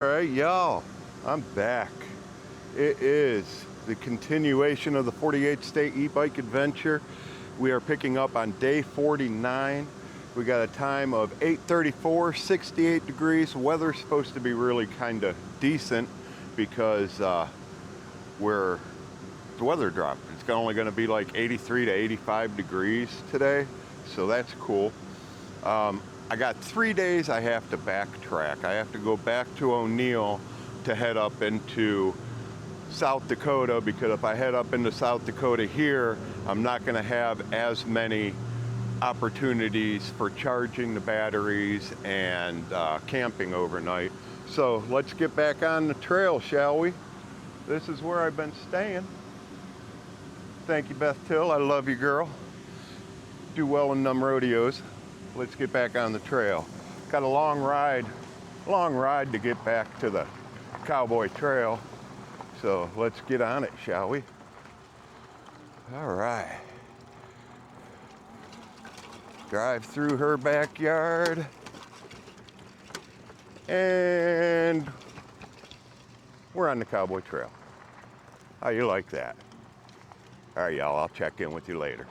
All right, y'all, I'm back. It is the continuation of the 48 state e-bike adventure. We are picking up on day 49. We got a time of 8:34, 68 degrees. Weather's supposed to be really kind of decent because the weather dropped. It's only going to be like 83 to 85 degrees today, so that's cool. I got 3 days I have to backtrack. I have to go back to O'Neill to head up into South Dakota, because if I head up into South Dakota here, I'm not going to have as many opportunities for charging the batteries and camping overnight. So let's get back on the trail, shall we? This is where I've been staying. Thank you, Beth Till. I love you, girl. Do well in them rodeos. Let's get back on the trail. Got a long ride to get back to the Cowboy Trail. So let's get on it, shall we? All right. Drive through her backyard. And we're on the Cowboy Trail. How you like that? All right, y'all, I'll check in with you later.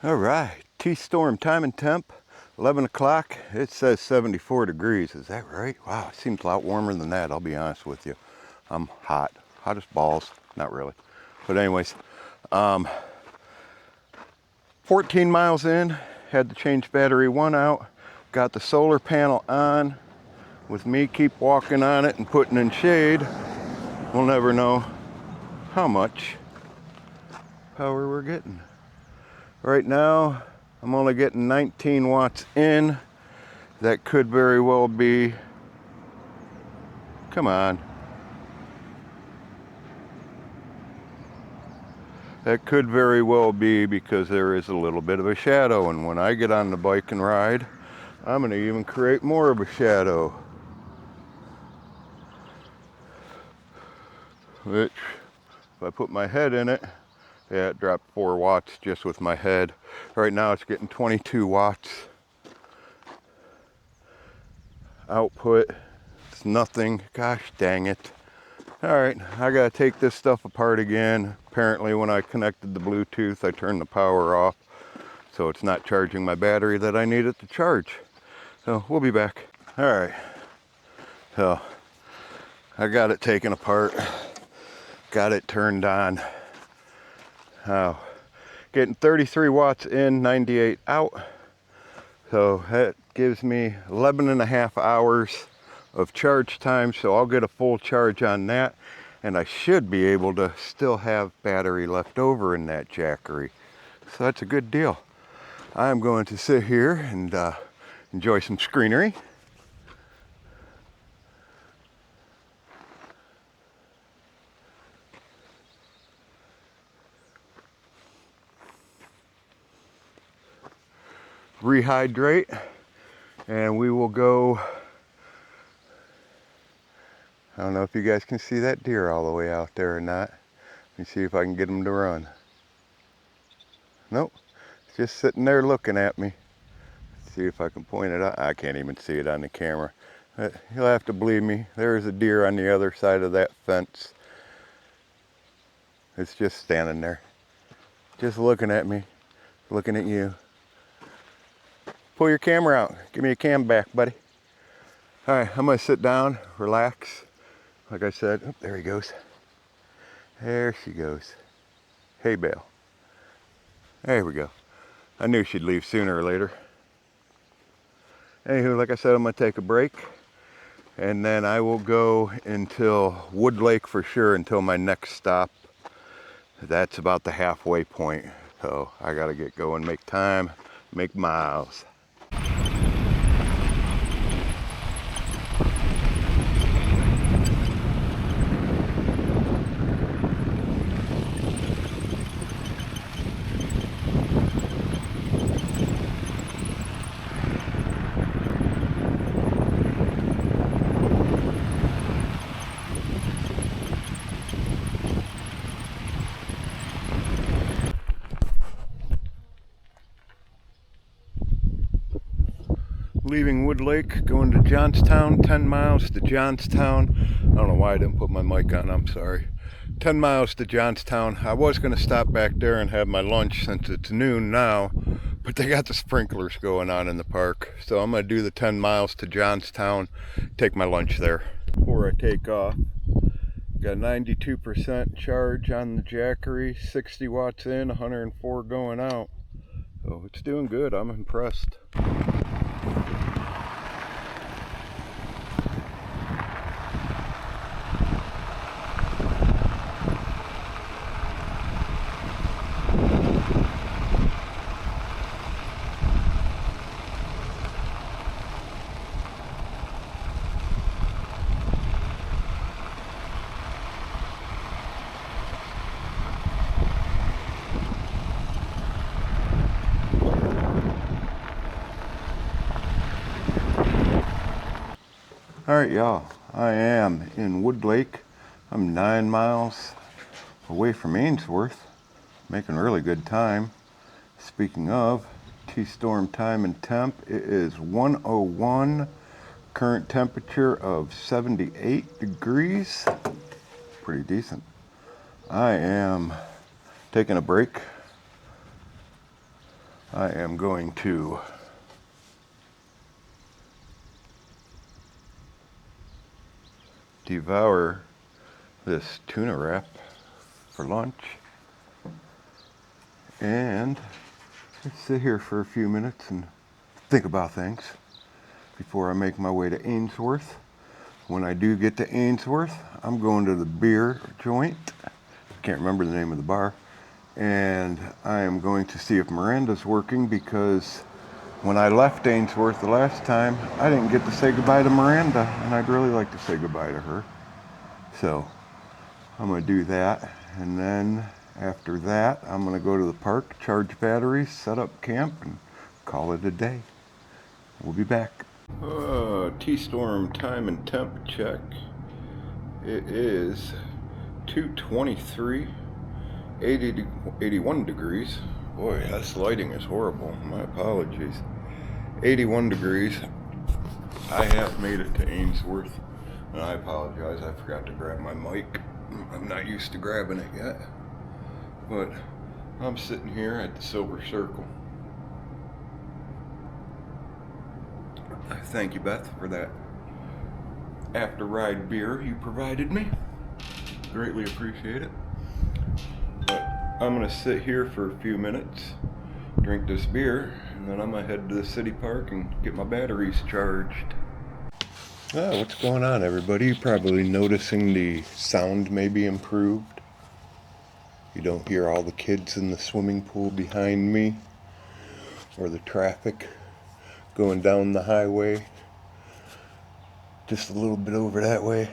All right, T-storm time and temp, 11 o'clock. It says 74 degrees. Is that right? Wow, it seems a lot warmer than that, I'll be honest with you. I'm hot as balls. Not really. But anyways, 14 miles in, had to change battery 1 out. Got the solar panel on. With me keep walking on it and putting in shade, we'll never know how much power we're getting. Right now, I'm only getting 19 watts in. That could very well be, come on. That could very well be because there is a little bit of a shadow, and when I get on the bike and ride, I'm gonna even create more of a shadow. Which, if I put my head in it, yeah, it dropped 4 watts just with my head. Right now it's getting 22 watts. Output, it's nothing. Gosh dang it. All right, I gotta take this stuff apart again. Apparently when I connected the Bluetooth, I turned the power off, so it's not charging my battery that I need it to charge. So we'll be back. All right, so I got it taken apart, got it turned on. Getting 33 watts in, 98 out. So that gives me 11.5 hours of charge time. So I'll get a full charge on that. And I should be able to still have battery left over in that jackery. So that's a good deal. I'm going to sit here and enjoy some screenery. Rehydrate, and we will go. I don't know if you guys can see that deer all the way out there or not. Let me see if I can get him to run. Nope, it's just sitting there looking at me. Let's see if I can point it out. I can't even see it on the camera. You'll have to believe me, there's a deer on the other side of that fence. It's just standing there, just looking at me, looking at you. Pull your camera out. Give me a cam back, buddy. All right, I'm gonna sit down, relax, like I said, oh, there he goes. There she goes. Hay bale. There we go. I knew she'd leave sooner or later. Anywho, like I said, I'm gonna take a break, and then I will go until Wood Lake for sure, until my next stop. That's about the halfway point. So I gotta get going, make time, make miles. Leaving Wood Lake, going to Johnstown, 10 miles to Johnstown. I don't know why I didn't put my mic on, I'm sorry. 10 miles to Johnstown. I was going to stop back there and have my lunch since it's noon now, but they got the sprinklers going on in the park. So I'm going to do the 10 miles to Johnstown, take my lunch there. Before I take off, got 92% charge on the Jackery, 60 watts in, 104 going out. So it's doing good, I'm impressed. Alright y'all, I am in Wood Lake. I'm 9 miles away from Ainsworth, making really good time. Speaking of T-storm time and temp, it is 1:01, current temperature of 78 degrees, pretty decent. I am taking a break. I am going to devour this tuna wrap for lunch and just sit here for a few minutes and think about things before I make my way to Ainsworth. When I do get to Ainsworth, I'm going to the beer joint. Can't remember the name of the bar. And I am going to see if Miranda's working, because when I left Ainsworth the last time, I didn't get to say goodbye to Miranda, and I'd really like to say goodbye to her. So I'm going to do that, and then after that, I'm going to go to the park, charge batteries, set up camp, and call it a day. We'll be back. T-storm time and temp check. It is 2:23, 81 degrees. Boy, this lighting is horrible. My apologies. 81 degrees. I have made it to Ainsworth, and I apologize. I forgot to grab my mic. I'm not used to grabbing it yet, but I'm sitting here at the Silver Circle. Thank you, Beth, for that after ride beer you provided me. Greatly appreciate it. But I'm gonna sit here for a few minutes, drink this beer, and then I'm gonna head to the city park and get my batteries charged. Oh, what's going on, everybody? You're probably noticing the sound may be improved. You don't hear all the kids in the swimming pool behind me, or the traffic going down the highway. Just a little bit over that way,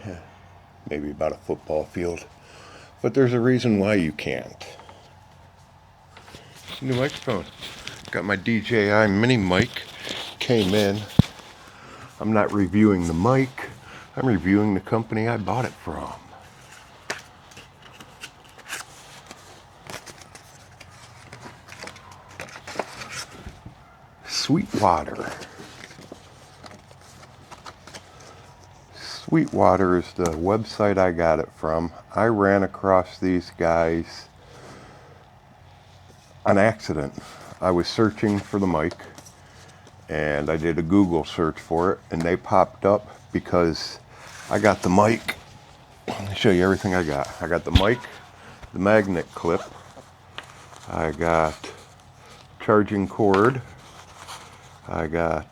maybe about a football field. But there's a reason why you can't. New microphone. Got my DJI mini mic. Came in. I'm not reviewing the mic. I'm reviewing the company I bought it from. Sweetwater. Sweetwater is the website I got it from. I ran across these guys on accident. I was searching for the mic, and I did a Google search for it, and they popped up because I got the mic Let me show you everything I got. I got the mic, the magnet clip. I got charging cord. I got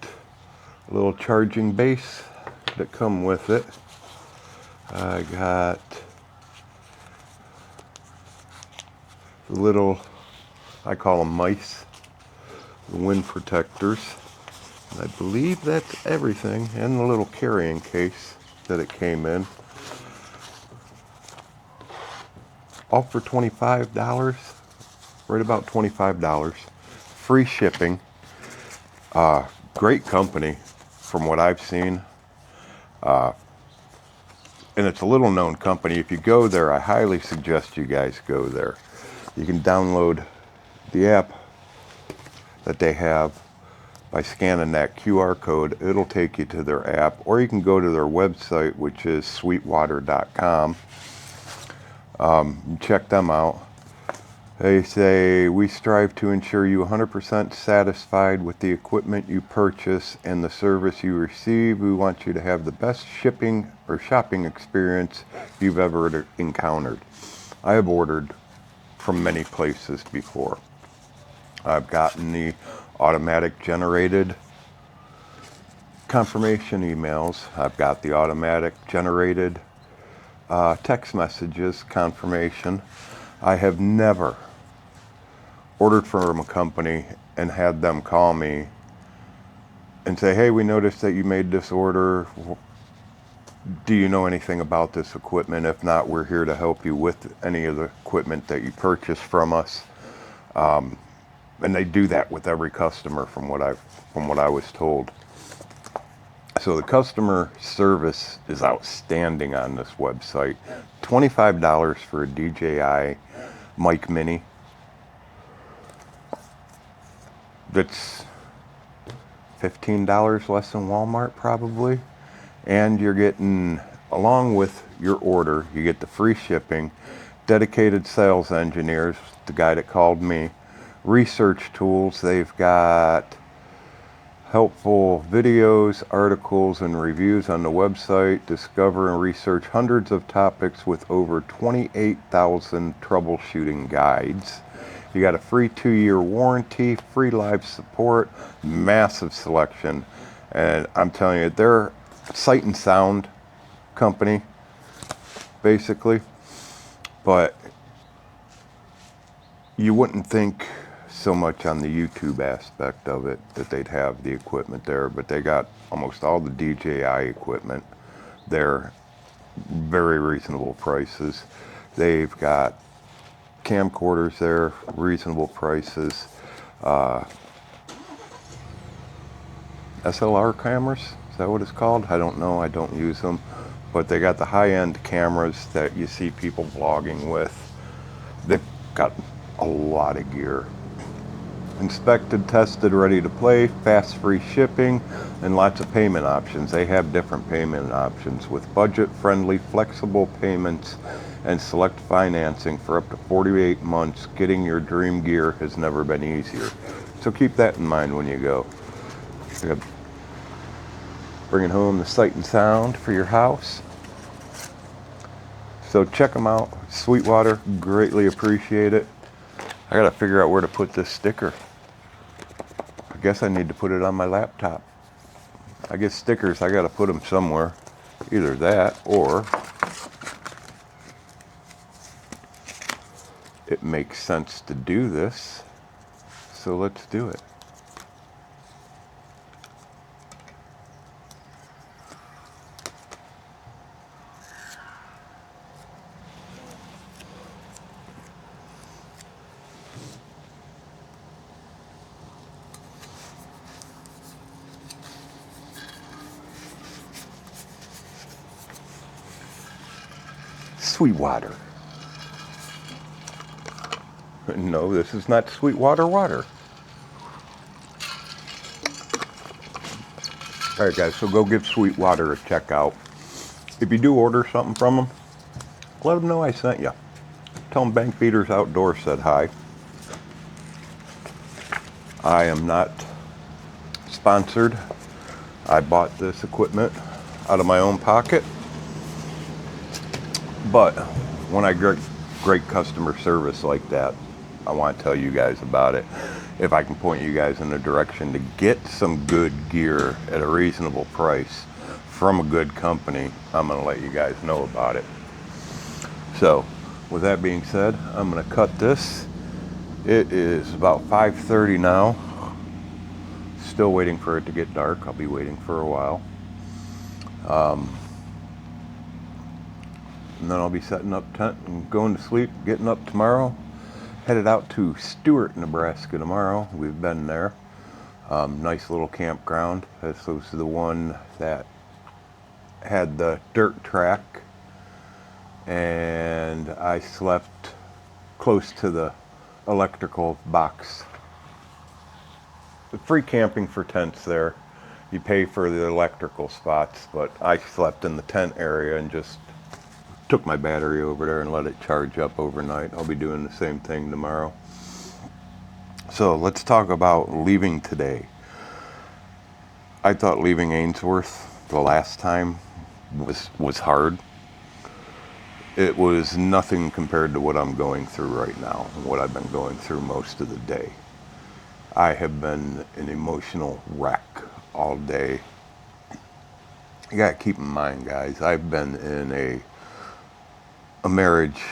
a little charging base that come with it. I got the little, I call them mice, the wind protectors. And I believe that's everything, and the little carrying case that it came in. All for $25, right about $25. Free shipping. Great company from what I've seen. And it's a little known company. If you go there, I highly suggest you guys go there. You can download the app that they have by scanning that QR code. It'll take you to their app, or you can go to their website, which is sweetwater.com. Check them out. They say, we strive to ensure you 100% satisfied with the equipment you purchase and the service you receive. We want you to have the best shipping or shopping experience you've ever encountered. I have ordered from many places before. I've gotten the automatic generated confirmation emails. I've got the automatic generated text messages confirmation. I have never ordered from a company and had them call me and say, hey, we noticed that you made this order. Do you know anything about this equipment? If not, we're here to help you with any of the equipment that you purchase from us. And they do that with every customer from what I was told. So the customer service is outstanding on this website. $25 for a DJI Mic Mini. That's $15 less than Walmart probably. And you're getting, along with your order, you get the free shipping, dedicated sales engineers, the guy that called me, research tools. They've got helpful videos, articles, and reviews on the website. Discover and research hundreds of topics with over 28,000 troubleshooting guides. You got a free 2-year warranty, free live support, massive selection. And I'm telling you, they're sight and sound company, basically. But you wouldn't think so much on the YouTube aspect of it that they'd have the equipment there, but they got almost all the DJI equipment there, very reasonable prices. They've got camcorders there, reasonable prices. SLR cameras, is that what it's called? I don't know, I don't use them. But they got the high-end cameras that you see people vlogging with. They've got a lot of gear. Inspected, tested, ready to play, fast free shipping, and lots of payment options. They have different payment options with budget-friendly, flexible payments and select financing for up to 48 months. Getting your dream gear has never been easier. So keep that in mind when you go. Bringing home the sight and sound for your house. So check them out. Sweetwater, greatly appreciate it. I gotta figure out where to put this sticker. I guess I need to put it on my laptop. I guess stickers, I gotta put them somewhere. Either that or it makes sense to do this. So let's do it. Sweetwater. No, this is not Sweetwater water. All right, guys, so go give Sweetwater a check out. If you do order something from them, let them know I sent you. Tell them Bank Beaters Outdoors said hi. I am not sponsored. I bought this equipment out of my own pocket. But when I get great customer service like that, I want to tell you guys about it. If I can point you guys in a direction to get some good gear at a reasonable price from a good company, I'm going to let you guys know about it. So, with that being said, I'm going to cut this. It is about 5:30 now. Still waiting for it to get dark. I'll be waiting for a while. And then I'll be setting up tent and going to sleep, getting up tomorrow. Headed out to Stuart, Nebraska tomorrow. We've been there. Nice little campground. This was the one that had the dirt track. And I slept close to the electrical box. Free camping for tents there. You pay for the electrical spots, but I slept in the tent area and just took my battery over there and let it charge up overnight. I'll be doing the same thing tomorrow. So let's talk about leaving today. I thought leaving Ainsworth the last time was hard. It was nothing compared to what I'm going through right now, what I've been going through most of the day. I have been an emotional wreck all day. You gotta keep in mind, guys, I've been in a marriage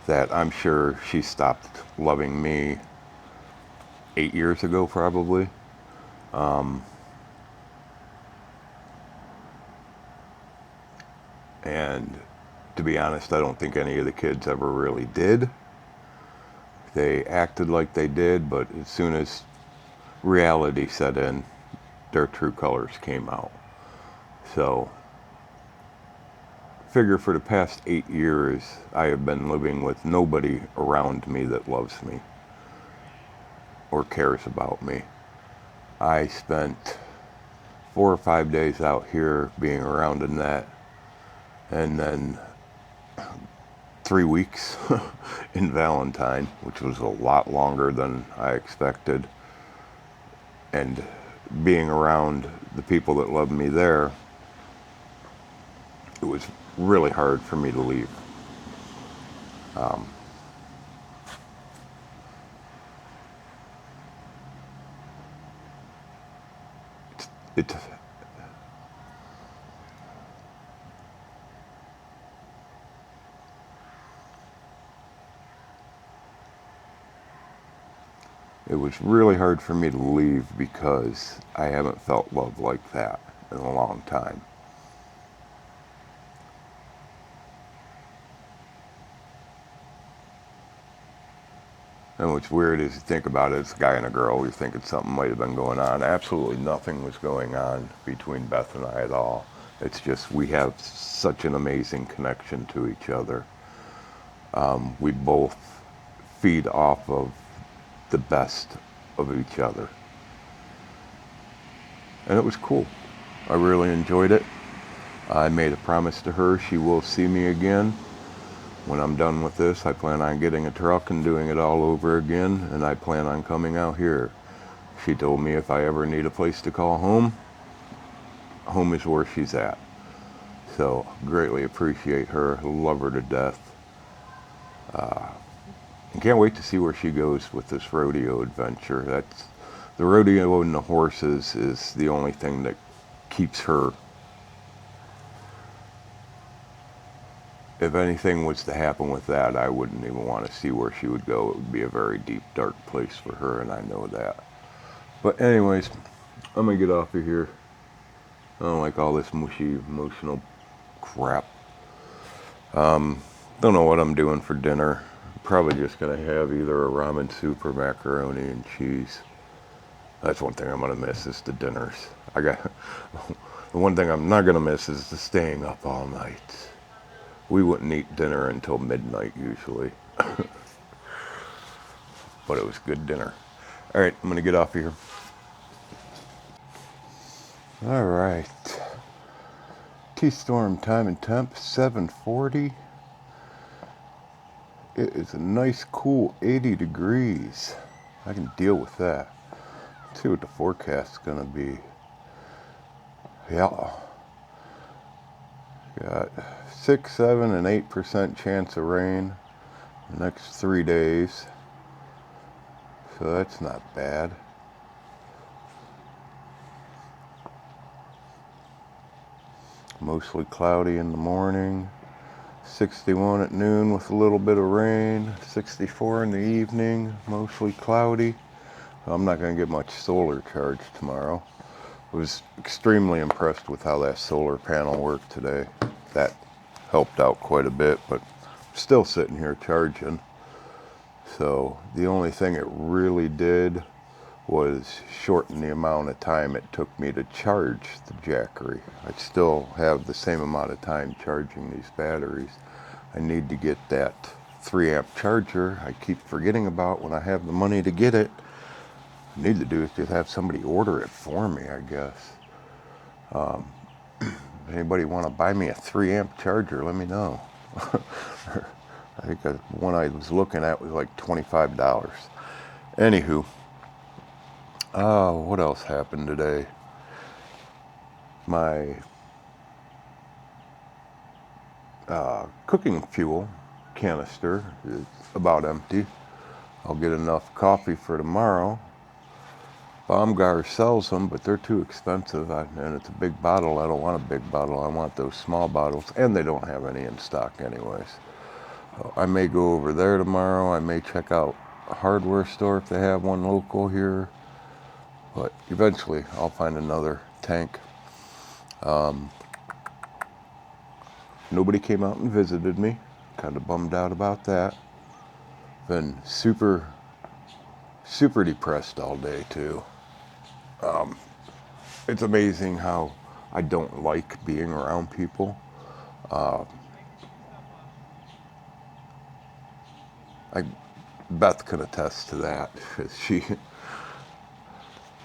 that I'm sure she stopped loving me 8 years ago, probably. And to be honest, I don't think any of the kids ever really did. They acted like they did, but as soon as reality set in, their true colors came out. So, figure for the past 8 years, I have been living with nobody around me that loves me or cares about me. I spent 4 or 5 days out here being around in that, and then 3 weeks in Valentine, which was a lot longer than I expected. And being around the people that loved me there, it was really hard for me to leave. It It was really hard for me to leave because I haven't felt love like that in a long time. And what's weird is you think about it, it's a guy and a girl, you're thinking something might have been going on. Absolutely nothing was going on between Beth and I at all. It's just we have such an amazing connection to each other. We both feed off of the best of each other. And it was cool. I really enjoyed it. I made a promise to her she will see me again. When I'm done with this, I plan on getting a truck and doing it all over again, and I plan on coming out here. She told me if I ever need a place to call home, home is where she's at. So, greatly appreciate her, love her to death. And can't wait to see where she goes with this rodeo adventure. The rodeo and the horses is the only thing that keeps her. If anything was to happen with that, I wouldn't even want to see where she would go. It would be a very deep, dark place for her, and I know that. But anyways, I'm going to get off of here. I don't like all this mushy, emotional crap. Don't know what I'm doing for dinner. Probably just going to have either a ramen soup or macaroni and cheese. That's one thing I'm going to miss is the dinners. The one thing I'm not going to miss is the staying up all night. We wouldn't eat dinner until midnight usually. But it was good dinner. All right, I'm going to get off of here. All right. T-storm time and temp, 7:40. It is a nice cool 80 degrees. I can deal with that. Let's see what the forecast is going to be. Yeah. Got 6, 7, and 8% chance of rain the next 3 days. So that's not bad. Mostly cloudy in the morning. 61 at noon with a little bit of rain. 64 in the evening, mostly cloudy. I'm not going to get much solar charge tomorrow. I was extremely impressed with how that solar panel worked today. That helped out quite a bit, but I'm still sitting here charging. So the only thing it really did was shorten the amount of time it took me to charge the Jackery. I still have the same amount of time charging these batteries. I need to get that 3 amp charger I keep forgetting about when I have the money to get it. I need to do is just have somebody order it for me, I guess. Anybody want to buy me a 3 amp charger, let me know. I think the one I was looking at was like $25. Anywho, what else happened today? My cooking fuel canister is about empty. I'll get enough coffee for tomorrow. Baumgar sells them, but they're too expensive, and it's a big bottle. I don't want a big bottle. I want those small bottles, and they don't have any in stock anyways. I may go over there tomorrow. I may check out a hardware store if they have one local here, but eventually I'll find another tank. Nobody came out and visited me. Kind of bummed out about that. Been super depressed all day too. It's amazing how I don't like being around people. Beth can attest to that.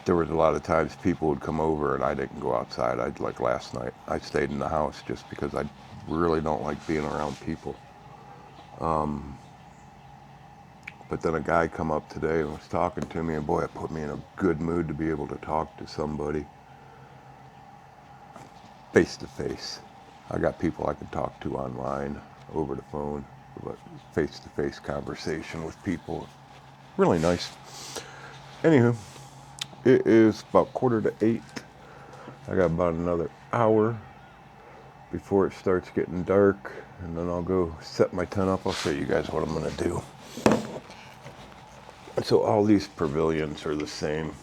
There was a lot of times people would come over and I didn't go outside. Like last night, I stayed in the house just because I really don't like being around people. But then a guy come up today and was talking to me, and boy, it put me in a good mood to be able to talk to somebody face to face. I got people I can talk to online, over the phone, but face to face conversation with people, really nice. Anywho, it is about 7:45. I got about another hour before it starts getting dark, and then I'll go set my tent up. I'll show you guys what I'm gonna do. So all these pavilions are the same.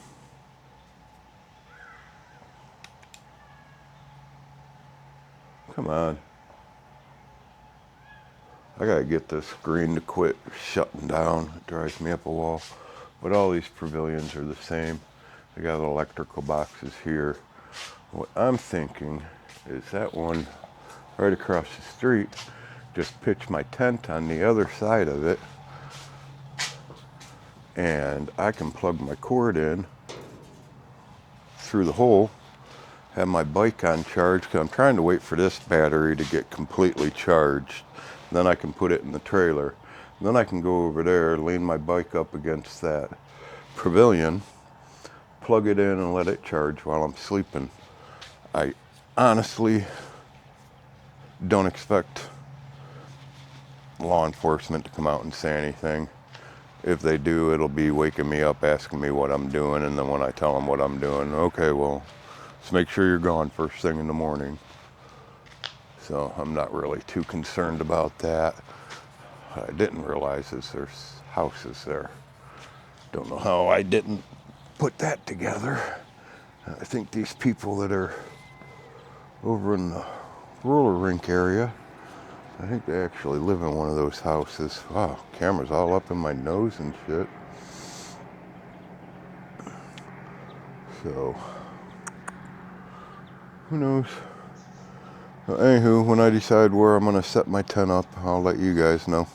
Come on. I gotta get this screen to quit shutting down. It drives me up a wall. But all these pavilions are the same. They got electrical boxes here. What I'm thinking is that one right across the street, just pitch my tent on the other side of it, and I can plug my cord in through the hole, have my bike on charge, because I'm trying to wait for this battery to get completely charged. Then I can put it in the trailer. Then I can go over there, lean my bike up against that pavilion, plug it in and let it charge while I'm sleeping. I honestly don't expect law enforcement to come out and say anything. If they do, it'll be waking me up, asking me what I'm doing, and then when I tell them what I'm doing, okay, well, just make sure you're gone first thing in the morning. So I'm not really too concerned about that. I didn't realize there's houses there. Don't know how I didn't put that together. I think these people that are over in the roller rink area, I think they actually live in one of those houses. Wow, camera's all up in my nose and shit. So, who knows? Well, anywho, when I decide where I'm gonna set my tent up, I'll let you guys know.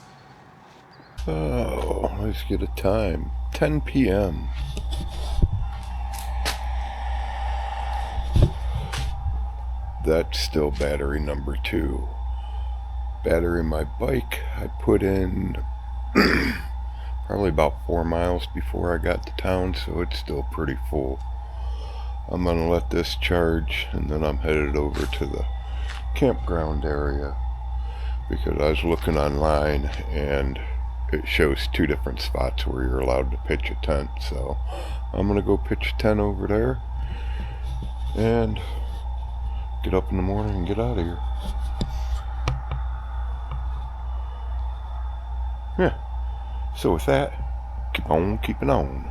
Oh, let's get a time. 10 p.m. That's still battery number 2. Battery my bike I put in probably about 4 miles before I got to town, so it's still pretty full. I'm gonna let this charge, and then I'm headed over to the campground area, because I was looking online and it shows 2 different spots where you're allowed to pitch a tent. So I'm gonna go pitch a tent over there and get up in the morning and get out of here. Yeah, so with that, keep on keeping on.